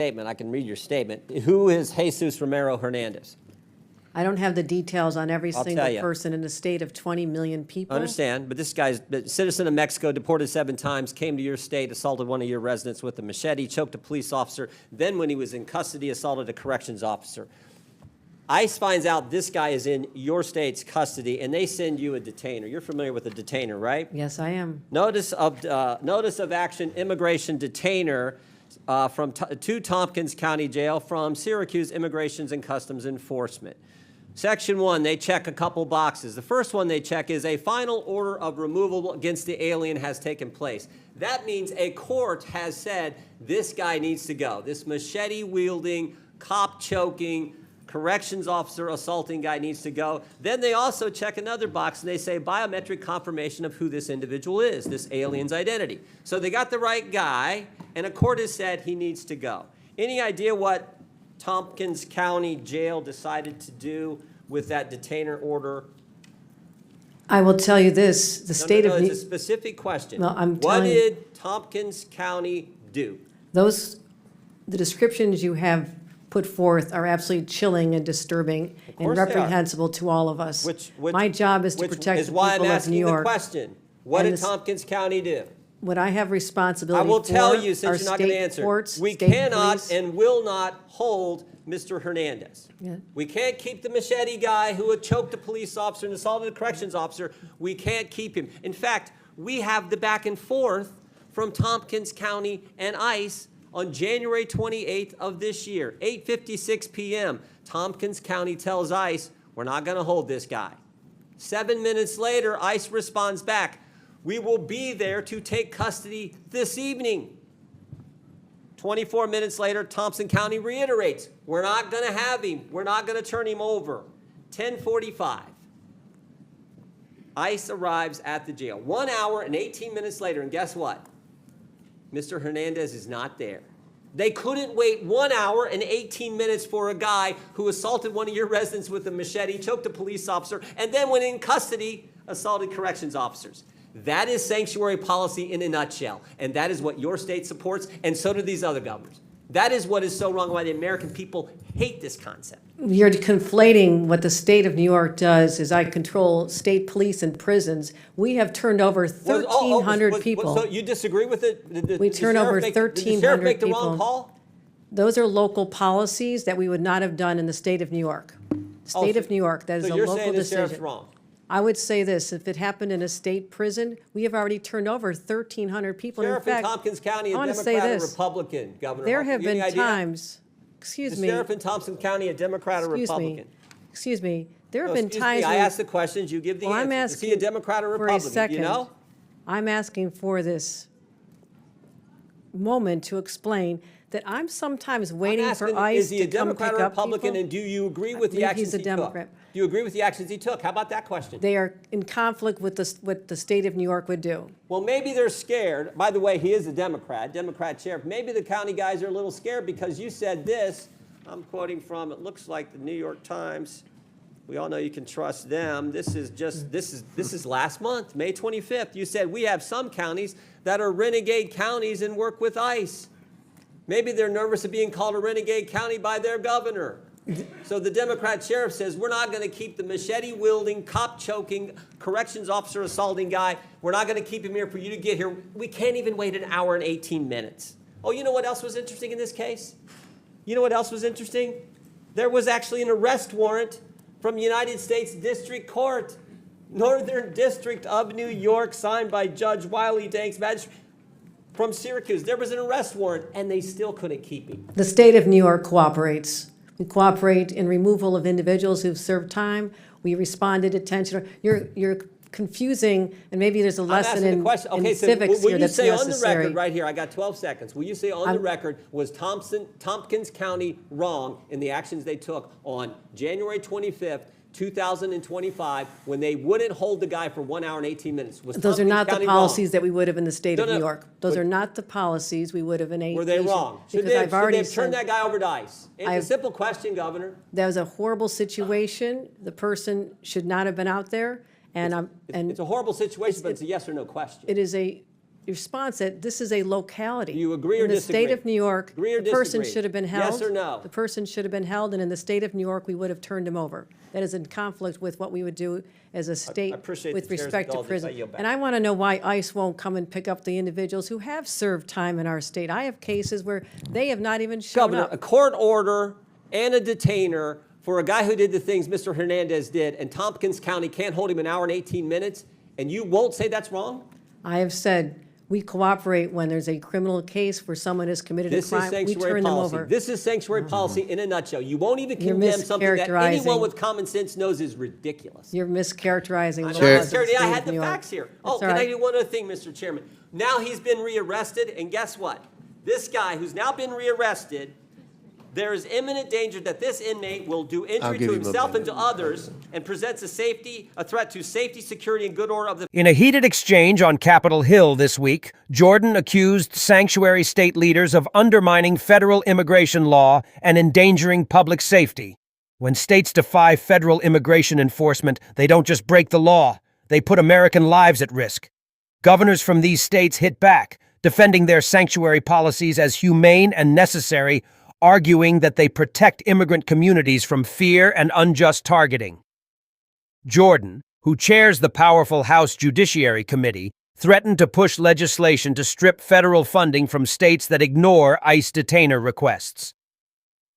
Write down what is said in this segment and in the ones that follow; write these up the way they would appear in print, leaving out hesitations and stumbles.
Statement. I can read your statement. Who is Jesus Romero Hernandez? I don't have the details on every I'll single tell ya. person in a state of 20 million people. I understand, but this guy's a citizen of Mexico, deported 7 times, came to your state, assaulted one of your residents with a machete, choked a police officer, then when he was in custody, assaulted a corrections officer. ICE finds out this guy is in your state's custody, and they send you a detainer. You're familiar with a detainer, right? Yes, I am. Notice of action, immigration detainer to Tompkins County Jail from Syracuse Immigrations and Customs Enforcement. Section 1, they check a couple boxes. The first one they check is a final order of removal against the alien has taken place. That means a court has said this guy needs to go. This machete-wielding, cop-choking, corrections officer assaulting guy needs to go. Then they also check another box and they say biometric confirmation of who this individual is, this alien's identity. So they got the right guy, and a court has said he needs to go. Any idea what Tompkins County Jail decided to do with that detainer order? I will tell you this, the state of... It's a specific question. Well, I'm what telling you- did Tompkins County do? the descriptions you have put forth are absolutely chilling and disturbing and course they are. reprehensible to all of us. My job is to protect the people Which is why I'm of asking New the York. question. What And did Tompkins County do? What I have responsibility I will for tell you, are since you're not going to state answer, courts, we state cannot police. and will not hold Mr. Hernandez. Yeah. We can't keep the machete guy who had choked a police officer and assaulted a corrections officer. We can't keep him. In fact, we have the back and forth from Tompkins County and ICE on January 28th of this year, 8:56 p.m. Tompkins County tells ICE, we're not going to hold this guy. 7 minutes later, ICE responds back, we will be there to take custody this evening. 24 minutes later, Thompson County reiterates, we're not going to have him. We're not going to turn him over. 10:45. ICE arrives at the jail. 1 hour and 18 minutes later, and guess what? Mr. Hernandez is not there. They couldn't wait 1 hour and 18 minutes for a guy who assaulted one of your residents with a machete, choked a police officer, and then when in custody, assaulted corrections officers. That is sanctuary policy in a nutshell, and that is what your state supports, and so do these other governors. That is what is so wrong, why the American people hate this concept. You're conflating what the state of New York does is I control state police and prisons. We have turned over 1,300 people. So you disagree with it? We turn over 1,300 Did the sheriff make the people. wrong call? Those are local policies that we would not have done in the state of New York. State of New York, that is So a you're local saying the sheriff's decision. wrong? I would say this, if it happened in a state prison, we have already turned over 1,300 people. Sheriff In in fact, Tompkins County, I a wanna say Democrat or this. Republican, Governor? There have Any been idea? times, excuse The me, sheriff in Thompson County, a Democrat or Republican? excuse me, there have No, been excuse me, times I when- ask the questions, you give the Well, I'm answers. Is he a asking Democrat or for a Republican? Do you second. know? I'm asking for this moment to explain that I'm sometimes waiting I'm for asking, ICE is he a to come Democrat pick or up Republican, people. and do you agree I with the believe actions he's a he took? Democrat. Do you agree with the actions he took? How about that question? They are in conflict with what the state of New York would do. Well, maybe they're scared. By the way, he is a Democrat sheriff. Maybe the county guys are a little scared because you said this. I'm quoting from, it looks like the New York Times. We all know you can trust them. This is last month, May 25th. You said we have some counties that are renegade counties and work with ICE. Maybe they're nervous of being called a renegade county by their governor. So the Democrat sheriff says, we're not going to keep the machete-wielding, cop-choking, corrections officer assaulting guy. We're not going to keep him here for you to get here. We can't even wait an hour and 18 minutes. Oh, you know what else was interesting in this case? You know what else was interesting? There was actually an arrest warrant from United States District Court, Northern District of New York, signed by Judge Wiley Danks, magistrate from Syracuse. There was an arrest warrant, and they still couldn't keep him. The state of New York cooperates. We cooperate in removal of individuals who've served time. We respond to detention. You're confusing, and maybe there's a lesson in civics here that's necessary. On the necessary. record right here, I got 12 seconds. Will you say on the record, was Tompkins County wrong in the actions they took on January 25th, 2025, when they wouldn't hold the guy for 1 hour and 18 minutes? Was Those are Tompkins not the County policies wrong? that we would have in the state of No, New no, York. Those but- are not the policies we would have in a Were they nation. wrong? Should Because they I've already have turned that said guy over to ICE? It's a I've- simple question, Governor. that was a horrible situation. The person should not have been out there. And It's a horrible situation, but it's a yes or no question. it is response that this is a locality. Do you agree or disagree? In the state of New York, Agree or the person disagree? should have been held. Yes or no? The person should have been held, and in the state of New York, we would have turned him over. That is in conflict with what we would do as a state with respect to prison. And I want to know why ICE won't come and pick up the individuals who have served time in our state. I have cases where they have not even shown Governor, up. a court order and a detainer for a guy who did the things Mr. Hernandez did, and Tompkins County can't hold him an hour and 18 minutes, and you won't say that's wrong? I have said we cooperate when there's a criminal case where someone has committed a crime. We turn them over. This is sanctuary policy in a nutshell. You won't even condemn something that anyone with common sense knows is ridiculous. You're mischaracterizing the Chair. laws of the state I had of the New York. facts here. That's Can I do one other thing, Mr. Chairman? Now he's been rearrested, and guess what? This guy who's now been rearrested, there is imminent danger that this inmate will do injury to himself and to others and presents a threat to safety, security, and good order of the... In a heated exchange on Capitol Hill this week, Jordan accused sanctuary state leaders of undermining federal immigration law and endangering public safety. When states defy federal immigration enforcement, they don't just break the law, they put American lives at risk. Governors from these states hit back, defending their sanctuary policies as humane and necessary, arguing that they protect immigrant communities from fear and unjust targeting. Jordan, who chairs the powerful House Judiciary Committee, threatened to push legislation to strip federal funding from states that ignore ICE detainer requests.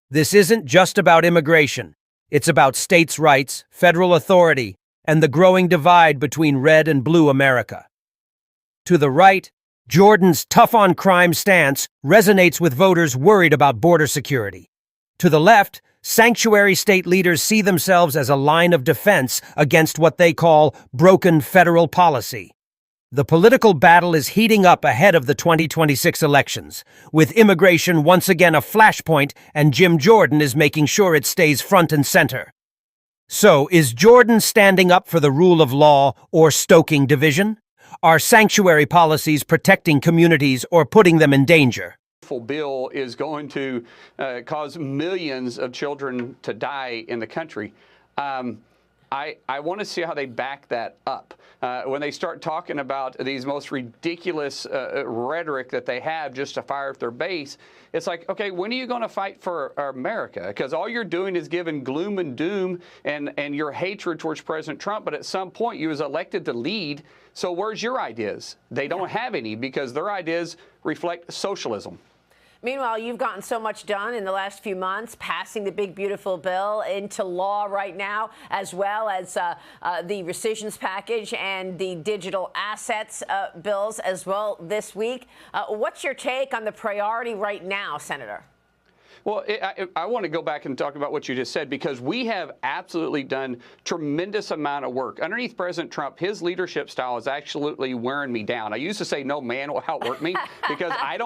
This isn't just about immigration. It's about states' rights, federal authority, and the growing divide between red and blue America. To the right, Jordan's tough-on-crime stance resonates with voters worried about border security. To the left, sanctuary state leaders see themselves as a line of defense against what they call broken federal policy. The political battle is heating up ahead of the 2026 elections, with immigration once again a flashpoint, and Jim Jordan is making sure it stays front and center. So, is Jordan standing up for the rule of law or stoking division? Are sanctuary policies protecting communities or putting them in danger? Bill is going to cause millions of children to die in the country. I want to see how they back that up. When they start talking about these most ridiculous rhetoric that they have just to fire up their base, it's like, okay, when are you going to fight for America? Because all you're doing is giving gloom and doom and your hatred towards President Trump, but at some point you was elected to lead. So where's your ideas? They don't have any because their ideas reflect socialism. Meanwhile, you've gotten so much done in the last few months, passing the big, beautiful bill into law right now, as well as the rescissions package and the digital assets bills as well this week. What's your take on the priority right now, Senator? Well, I want to go back and talk about what you just said, because we have absolutely done tremendous amount of work. Underneath President Trump, his leadership style is absolutely wearing me down. I used to say no man will outwork me because I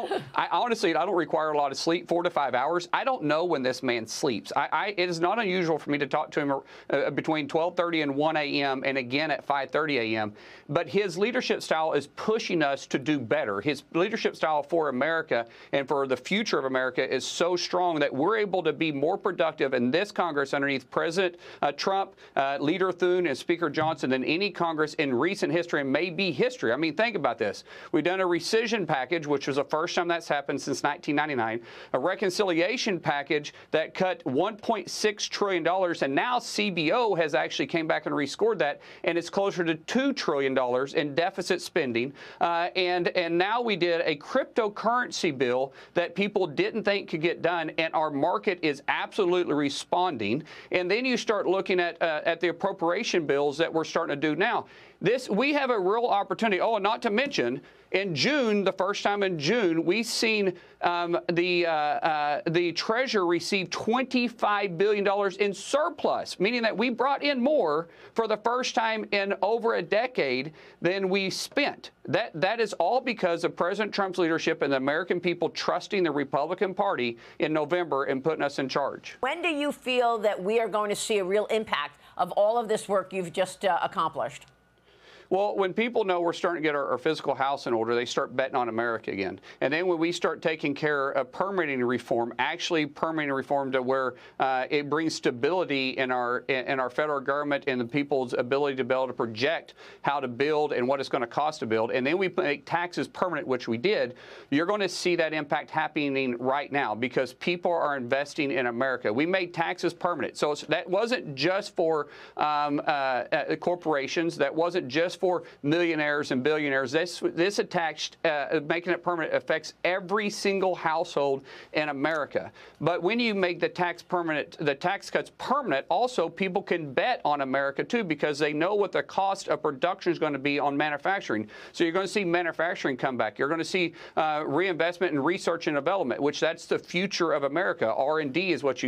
honestly don't require a lot of sleep, 4 to 5 hours. I don't know when this man sleeps. It is not unusual for me to talk to him between 12:30 and 1 a.m. and again at 5:30 a.m. But his leadership style is pushing us to do better. His leadership style for America and for the future of America is so strong that we're able to be more productive in this Congress underneath President Trump, Leader Thune, and Speaker Johnson than any Congress in recent history, and maybe history. I mean, think about this. We've done a rescission package, which was the first time that's happened since 1999, a reconciliation package that cut $1.6 trillion, and now CBO has actually came back and rescored that, and it's closer to $2 trillion in deficit spending. And now we did a cryptocurrency bill that people didn't think could get done, and our market is absolutely responding. And then you start looking at the appropriation bills that we're starting to do now. We have a real opportunity. Oh, and not to mention, in June, the first time in June, we've seen the Treasury receive $25 billion in surplus, meaning that we brought in more for the first time in over a decade than we spent. That is all because of President Trump's leadership and the American people trusting the Republican Party in November and putting us in charge. When do you feel that we are going to see a real impact of all of this work you've just accomplished? Well, when people know we're starting to get our physical house in order, they start betting on America again. And then when we start taking care of permitting reform, actually permitting reform to where it brings stability in our federal government and the people's ability to be able to project how to build and what it's going to cost to build, and then we make taxes permanent, which we did, you're going to see that impact happening right now because people are investing in America. We made taxes permanent. So that wasn't just for corporations. That wasn't just for millionaires and billionaires. This attached, making it permanent affects every single household in America. But when you make the tax cuts permanent, also people can bet on America too because they know what the cost of production is going to be on manufacturing. So you're going to see manufacturing come back. You're going to see reinvestment in research and development, which that's the future of America. R&D is what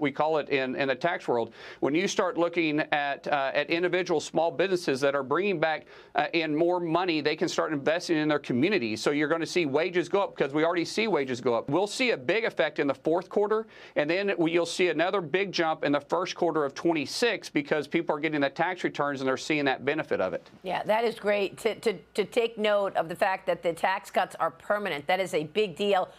we call it in the tax world. When you start looking at individual small businesses that are bringing back in more money, they can start investing in their communities. So you're going to see wages go up because we already see wages go up. We'll see a big effect in the fourth quarter, and then you'll see another big jump in the first quarter of 26 because people are getting the tax returns and they're seeing that benefit of it. Yeah, that is great to take note of the fact that the tax cuts are permanent. That is a big deal.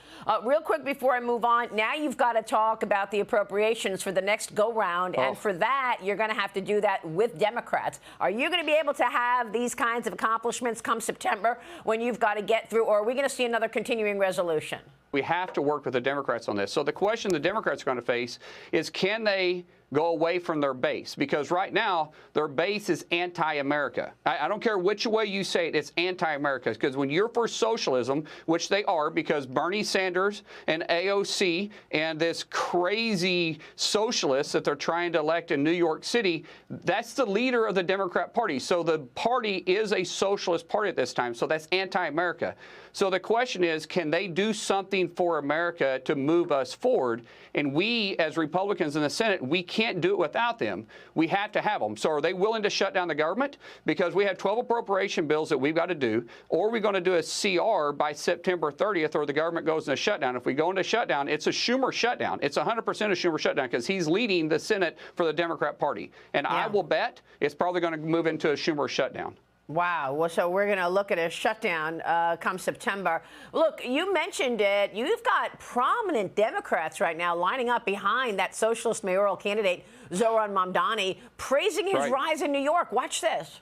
Real quick before I move on, now you've got to talk about the appropriations for the next go-round, and for that, you're going to have to do that with Democrats. Are you going to be able to have these kinds of accomplishments come September when you've got to get through, or are we going to see another continuing resolution? We have to work with the Democrats on this. So the question the Democrats are going to face is, can they go away from their base? Because right now, their base is anti-America. I don't care which way you say it, it's anti-America. Because when you're for socialism, which they are, because Bernie Sanders and AOC and this crazy socialist that they're trying to elect in New York City, that's the leader of the Democrat Party. So the party is a socialist party at this time. So that's anti-America. So the question is, can they do something for America to move us forward? And we, as Republicans in the Senate, we can't do it without them. We have to have them. So are they willing to shut down the government? Because we have 12 appropriation bills that we've got to do, or are we going to do a CR by September 30th, or the government goes into shutdown? If we go into shutdown, it's a Schumer shutdown. It's 100% a Schumer shutdown because he's leading the Senate for the Democrat Party. And I will bet it's probably going to move into a Schumer shutdown. Wow. Well, so we're going to look at a shutdown come September. Look, you mentioned it. You've got prominent Democrats right now lining up behind that socialist mayoral candidate, Zohran Mamdani, praising his rise in New York. Watch this.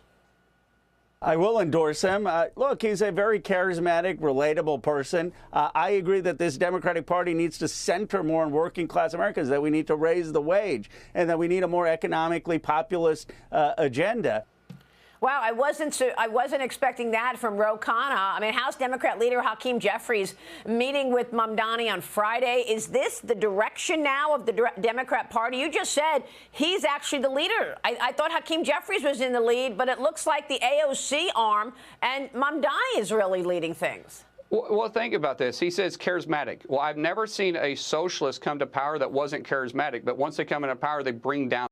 I will endorse him. Look, he's a very charismatic, relatable person. I agree that this Democratic Party needs to center more on working class Americans, that we need to raise the wage, and that we need a more economically populist agenda. Wow, I wasn't expecting that from Ro Khanna. I mean, House Democrat leader Hakeem Jeffries meeting with Mamdani on Friday. Is this the direction now of the Democrat Party? You just said he's actually the leader. I thought Hakeem Jeffries was in the lead, but it looks like the AOC arm and Mamdani is really leading things. Well, think about this. He says charismatic. Well, I've never seen a socialist come to power that wasn't charismatic, but once they come into power, they bring down